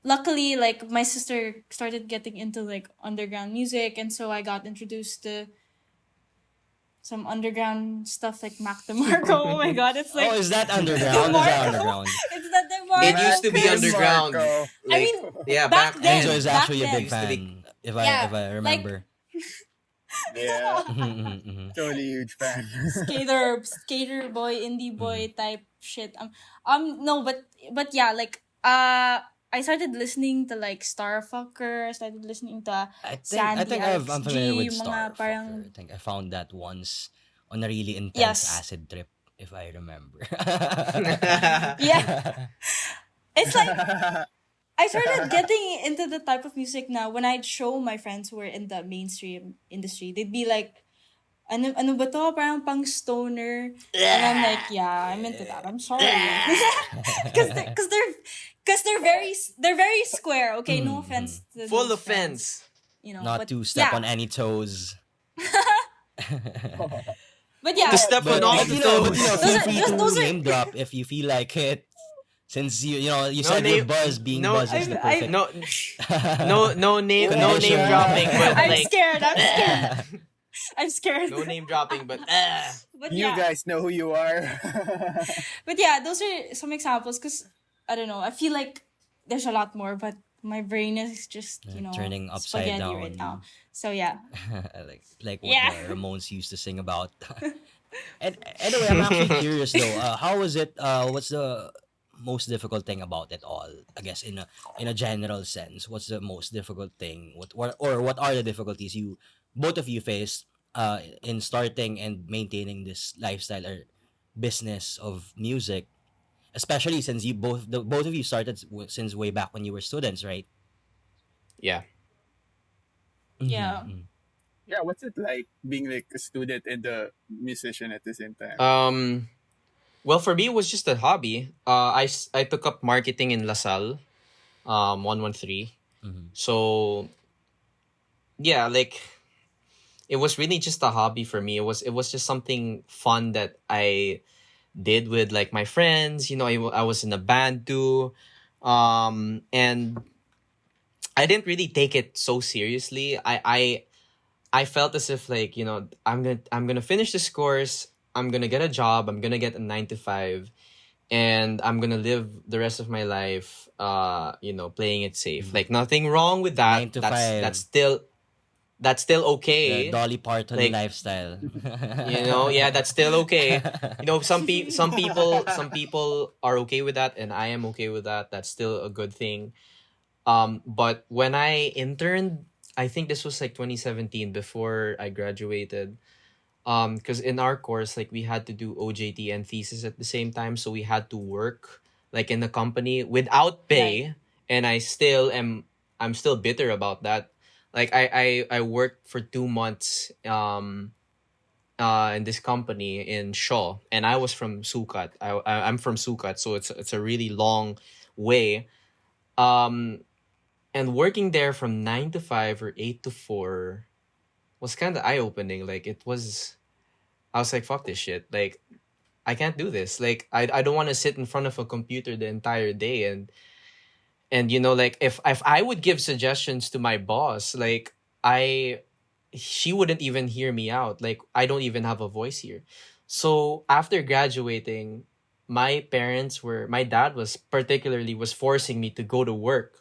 luckily like my sister started getting into like underground music, and so I got introduced to some underground stuff like Mac DeMarco. Oh my god, it's like Oh, is that underground? Is that DeMarco. underground? It's not DeMarco. It used to be Marco. underground. Marco. Like, mean, yeah, back back then- Enzo is back actually a then. big Used to be- fan. If Yeah, I remember. Yeah, Mhm. totally huge fan. skater boy, indie boy type shit. No, but yeah, like I started listening to like Starfucker. I started listening to I think Alex I'm familiar G, with mga parang- Starfucker. I think I found that once on a really intense Yes. acid trip, if I remember. Yeah. It's like I started getting into the type of music now when I'd show my friends who were in the mainstream industry. They'd be like, ano ba to? Parang pang stoner. And I'm like, yeah, I'm into that. I'm sorry. Because they're very square. Okay, no offense to full those offense. fans, Not but to step yeah. on any toes. But yeah, To step on all But the you know, toes. feel free to those are- name drop if you feel like it. Since you No said name- with Buzz being no, Buzz is the perfect. No name Connection. dropping, but I'm like scared. I'm scared. no name dropping, but But You yeah. guys know who you are. But yeah, those are some examples because I don't know. I feel like there's a lot more, but my brain is just Turning upside spaghetti down. right now. So yeah, like what Yeah. the Ramones used to sing about. And anyway, I'm actually curious though. How was it? What's the most difficult thing about it all? I guess in a general sense, what's the most difficult thing? What are the difficulties you both of you faced in starting and maintaining this lifestyle or business of music, especially since you both of you started since way back when you were students, right? yeah. Yeah. Mhm. Yeah, what's it like being like a student and a musician at the same time? Well, for me, it was just a hobby. I took up marketing in LaSalle, 113. Mhm. So, yeah, like it was really just a hobby for me. It was just something fun that I did with like my friends. I was in a band too, and I didn't really take it so seriously. I felt as if like I'm gonna finish this course. I'm gonna get a job. I'm gonna get a 9 to 5, and I'm gonna live the rest of my life, playing it safe. Like nothing wrong with that. 9 to 5. That's still The okay. Dolly Parton Like- lifestyle. Yeah, that's still okay. Some people are okay with that, and I am okay with that. That's still a good thing. But when I interned, I think this was like 2017 before I graduated. Because in our course, like we had to do OJT and thesis at the same time, so we had to work like in the company without pay, and I'm still bitter about that. Like I worked for 2 months in this company in Shaw, and I was from Sukat. I'm from Sukat, so it's a really long way. And working there from 9 to 5 or 8 to 4 was kind of eye opening. Like I was like, fuck this shit. Like I can't do this. Like I don't want to sit in front of a computer the entire day and like if I would give suggestions to my boss, like she wouldn't even hear me out. Like I don't even have a voice here. So after graduating, my dad was forcing me to go to work.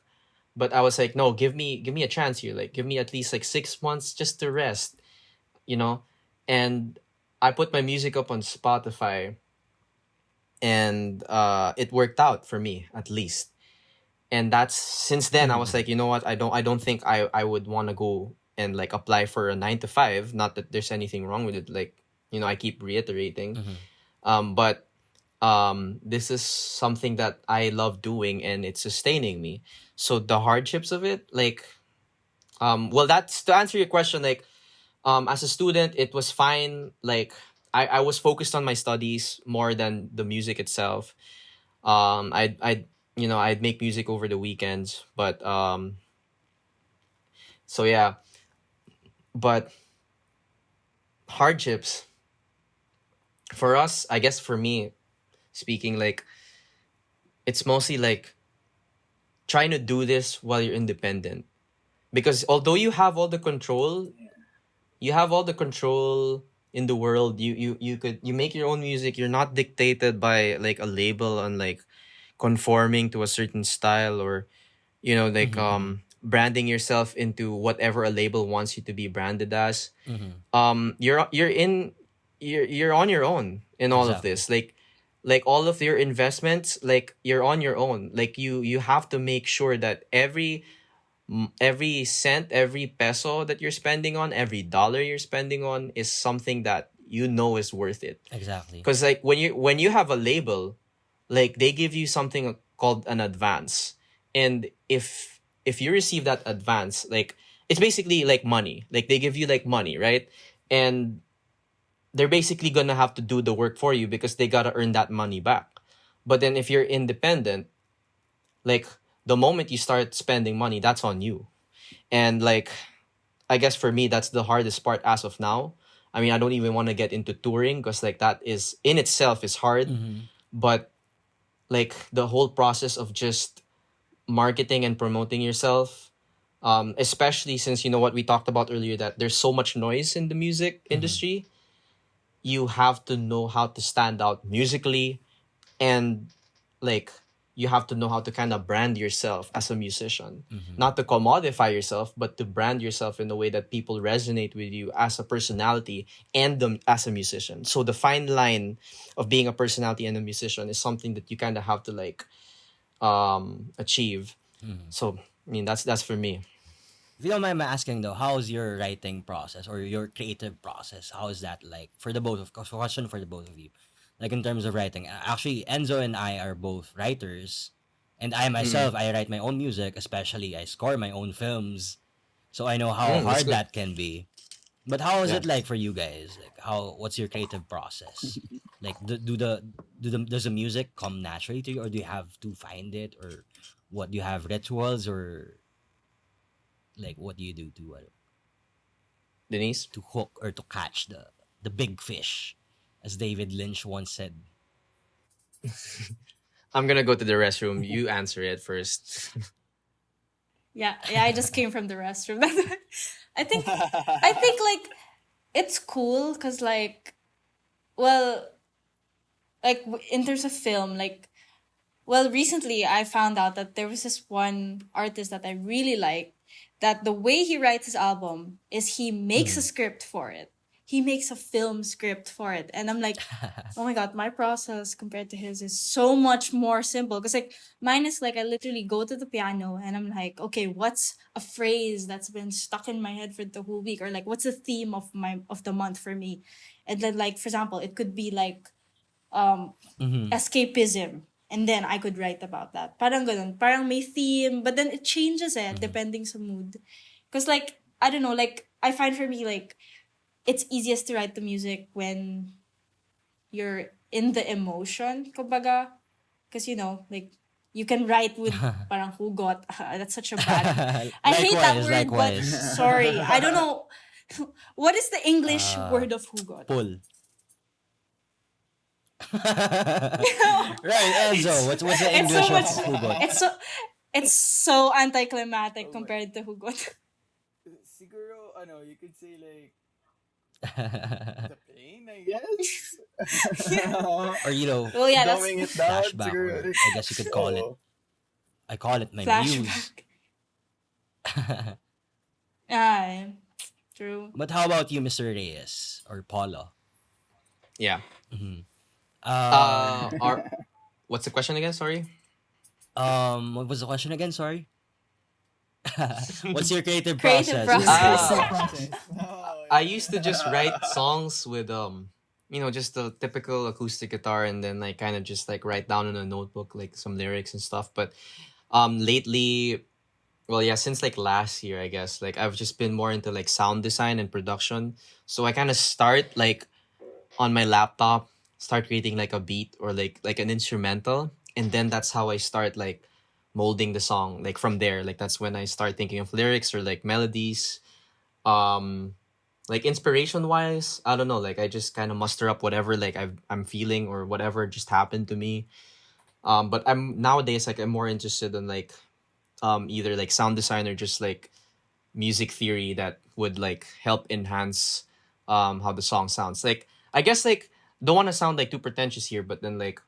But I was like, no, give me a chance here. Like give me at least like 6 months just to rest, and I put my music up on Spotify, and it worked out for me at least. And that's since then I was like, you know what, I don't think I would want to go and like apply for a 9 to 5. Not that there's anything wrong with it. Like I keep reiterating. Mhm. But this is something that I love doing, and it's sustaining me. So the hardships of it, like, well, that's to answer your question. Like, as a student, it was fine. Like, I was focused on my studies more than the music itself. I'd make music over the weekends, but so yeah. But hardships for us, I guess, for me speaking, like, it's mostly like trying to do this while you're independent, because although you have all the control in the world. You make your own music. You're not dictated by like a label and like conforming to a certain style, or like Mhm. Mhm. branding yourself into whatever a label wants you to be branded as. Mhm. You're on your own in all of Exactly. this. Like all of your investments, like you're on your own. Like you have to make sure that every cent, every peso that you're spending on, every dollar you're spending on is something that is worth it. Exactly. Because like when you have a label, like they give you something called an advance, and if you receive that advance, like it's basically like money. Like they give you like money, right? And they're basically gonna have to do the work for you because they gotta earn that money back. But then if you're independent, like the moment you start spending money, that's on you. And like I guess for me, that's the hardest part as of now. I mean, I don't even want to get into touring because like that is in itself is hard. Mhm. But like the whole process of just marketing and promoting yourself, especially since what we talked about earlier, that there's so much noise in the music Mhm. industry. You have to know how to stand out musically, and like you have to know how to kind of brand yourself as a musician, Mhm. not to commodify yourself, but to brand yourself in a way that people resonate with you as a personality and as a musician. So the fine line of being a personality and a musician is something that you kind of have to like achieve. Mhm. So I mean, that's for me. If you don't mind me asking though, how's your writing process or your creative process? How is that like for the both of question for the both of you? Like in terms of writing. Actually, Enzo and I are both writers. And I Mm. myself, I write my own music, especially I score my own films. So I know how That's hard good. that can be. But how is Yeah. it like for you guys? Like what's your creative process? Like does the music come naturally to you, or do you have to find it, or what, do you have rituals, or like what do you do Denise, to hook or to catch the big fish, as David Lynch once said. I'm gonna go to the restroom. You answer it first. Yeah, yeah, I just came from the restroom. I think I think like it's cool because well in terms of film, well, recently I found out that there was this one artist that I really like, that the way he writes his album is he makes a Mhm. script for it. He makes a film script for it. And I'm like, oh my god, my process compared to his is so much more simple. Because like mine is like I literally go to the piano and I'm like, okay, what's a phrase that's been stuck in my head for the whole week? Or like what's the theme of the month for me? And then like for example, it could be like Mhm. escapism, and then I could write about that. Parang ganun. Parang may theme, but then it changes Mhm. depending sa mood. Because like, I don't know, like, I find for me, like, it's easiest to write the music when you're in the emotion, kumbaga. Because, like, you can write with parang hugot. That's such a bad... I hate that Likewise, word, but likewise. sorry. I don't know. What is the English Uh word of hugot? pull. Right, Enzo. it's What's the it's so English of much hugot? it's so it's so anticlimactic Oh my. compared to hugot. Siguro, you could say like the pain, I guess. Or Well, yeah, that's Dumbing it down, flashback, siguro. or I guess you could call it. Oh, I call it my muse. flashback. Ah, true. But how about you, Mr. Reyes or Paulo? Yeah. Mhm. Um, Our What's the question again? Sorry. what was the question again? Sorry. What's your creative Creative process? process. Uh creative process. Oh, I used to just write yeah. songs with just the typical acoustic guitar, and then like kind of just like write down in a notebook like some lyrics and stuff. But lately, well, yeah, since like last year, I guess, like I've just been more into like sound design and production. So I kind of start like on my laptop, start creating like a beat or like an instrumental, and then that's how I start like molding the song. Like from there, like that's when I start thinking of lyrics or like melodies. Um, like inspiration wise, I don't know. Like I just kind of muster up whatever like I'm feeling or whatever just happened to me. But I'm nowadays like I'm more interested in like either like sound design or just like music theory that would like help enhance how the song sounds. Like I guess like don't want to sound like too pretentious here, but then like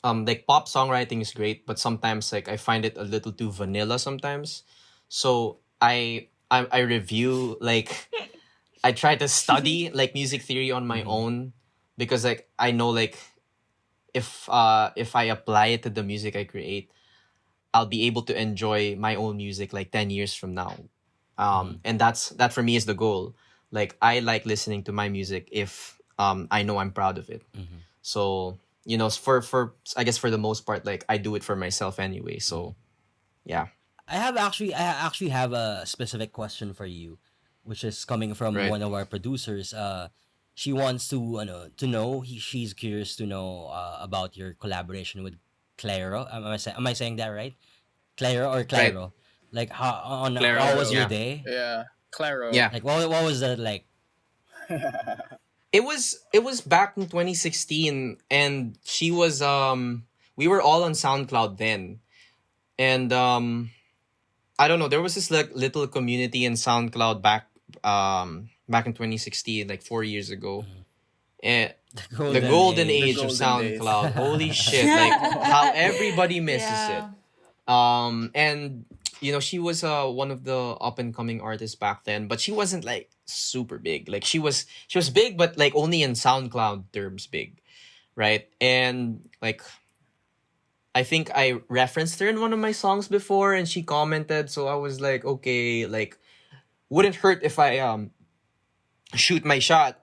pop songwriting is great, but sometimes like I find it a little too vanilla sometimes. So I review like I try to study like music theory on my Mhm. own, because like I know like if I apply it to the music I create, I'll be able to enjoy my own music like 10 years from now. Mhm. And that for me is the goal. Like I like listening to my music if I know I'm proud of it. Mhm. So, for I guess for the most part, like I do it for myself anyway. Mhm. So yeah. I actually have a specific question for you, which is coming from Right. one of our producers. She wants to know. She's curious to know about your collaboration with Clairo. Am I saying that right? Clairo or Right. Clairo? Like how Claro. was your Claro. Yeah. day? Yeah. Claro. Yeah. Like what was that like? It was back in 2016, and she was we were all on SoundCloud then. And I don't know, there was this like little community in SoundCloud back in 2016, like 4 years ago. Mhm. And The the golden golden The age. age of golden days. SoundCloud. Holy shit. Like how everybody misses it. Yeah. And she was one of the up and coming artists back then, but she wasn't like super big. Like she was big, but like only in SoundCloud terms big, right? And like I think I referenced her in one of my songs before, and she commented, so I was like, okay, like wouldn't hurt if I shoot my shot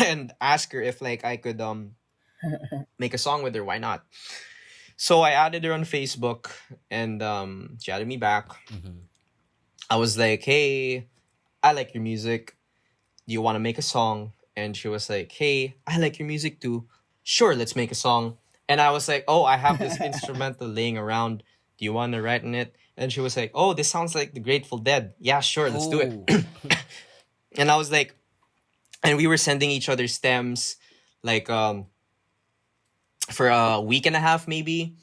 and ask her if like I could make a song with her. Why not? So I added her on Facebook, and she added me back. Mhm. I was like, hey, I like your music. Do you want to make a song? And she was like, hey, I like your music too. Sure, let's make a song. And I was like, oh, I have this instrumental laying around. Do you want to write in it? And she was like, oh, this sounds like the Grateful Dead. Yeah, sure, let's do it. Oh. And I was like, and we were sending each other stems like for a week and a half maybe.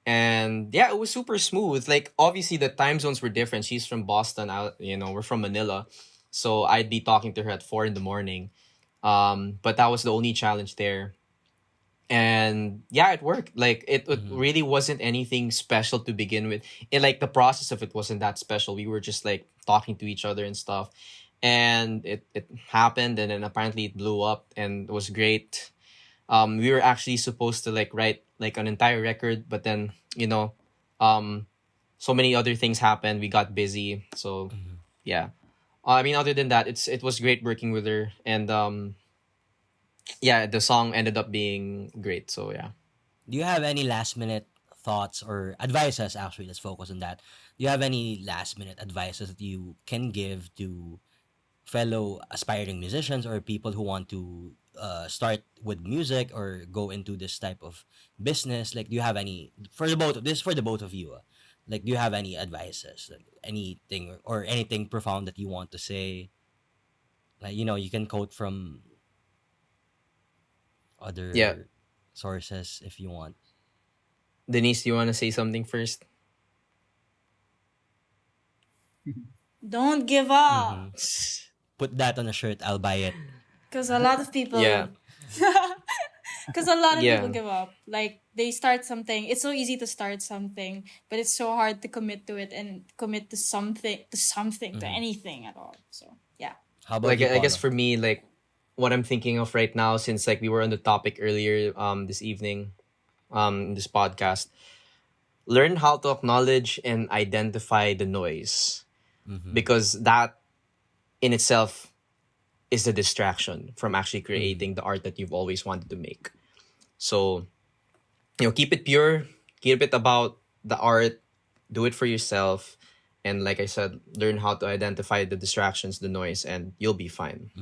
And yeah, it was super smooth. Like obviously the time zones were different. She's from Boston, we're from Manila. So I'd be talking to her at 4 in the morning. But that was the only challenge there. And yeah, it worked. Like it Mhm. really wasn't anything special to begin with. Like the process of it wasn't that special. We were just like talking to each other and stuff. And it happened, and then apparently it blew up and it was great. We were actually supposed to like write like an entire record, but then um so many other things happened. We got busy. So Mhm. yeah. I mean, other than that, it was great working with her, and yeah, the song ended up being great. So yeah. Do you have any last minute thoughts or advices? Actually, let's focus on that. Do you have any last minute advices that you can give to fellow aspiring musicians or people who want to start with music or go into this type of business? Like, do you have any for the both? This is for the both of you. Like, do you have any advices? Like, anything or anything profound that you want to say? Like, you can quote from Yeah. other sources if you want. Denise, do you want to say something first? Don't give up. Mm-hmm. Put that on a shirt. I'll buy it. Because a lot of people. Yeah. Because a lot of people Yeah. give up. Like, they start something. It's so easy to start something, but it's so hard to commit to it and commit to Mhm. anything at all. So, yeah. How about Like you, I guess Paulo? for me, like what I'm thinking of right now, since like we were on the topic earlier this evening in this podcast, learn how to acknowledge and identify the noise, Mm-hmm. because that in itself is a distraction from actually creating the art that you've always wanted to make. So, keep it pure, keep it about the art, do it for yourself, and like I said, learn how to identify the distractions, the noise, and you'll be fine.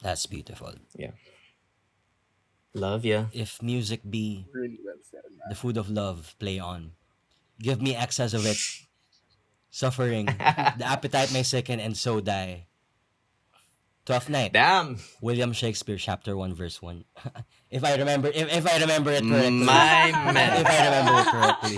That's beautiful. Yeah. Love ya. If music be Really well said, man. the food of love, play on. Give me excess of it. Suffering, the appetite may sicken and so die. Twelfth Night. Damn. William Shakespeare, chapter 1, verse 1. if I remember it correctly. My If man. I remember it correctly.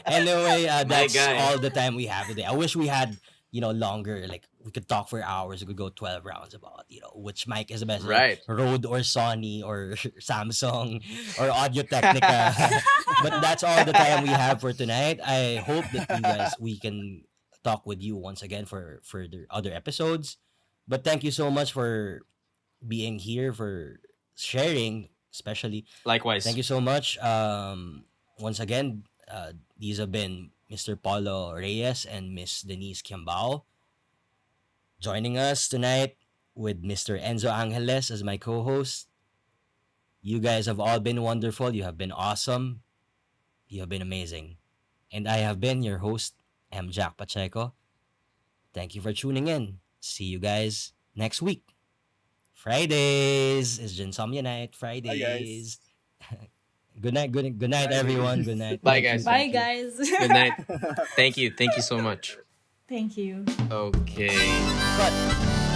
Anyway, that's guy. all the time we have today. I wish we had, longer. Like, we could talk for hours. We could go 12 rounds about, which mic is the best. Right. Rode or Sony or Samsung or Audio Technica. But that's all the time we have for tonight. I hope that we can talk with you once again for the other episodes. But thank you so much for being here, for sharing, especially. Likewise. Thank you so much. Once again, these have been Mr. Paulo Reyes and Miss Denise Kiambao joining us tonight with Mr. Enzo Angeles as my co-host. You guys have all been wonderful. You have been awesome. You have been amazing. And I have been your host, M. Jack Pacheco. Thank you for tuning in. See you guys next week. Fridays is Ginsomnia night. Fridays. Good night. Good night, everyone. Good night. Bye, Thank you, guys. Bye, thank you. guys. Good night. Thank you so much. Thank you. Okay. Cut.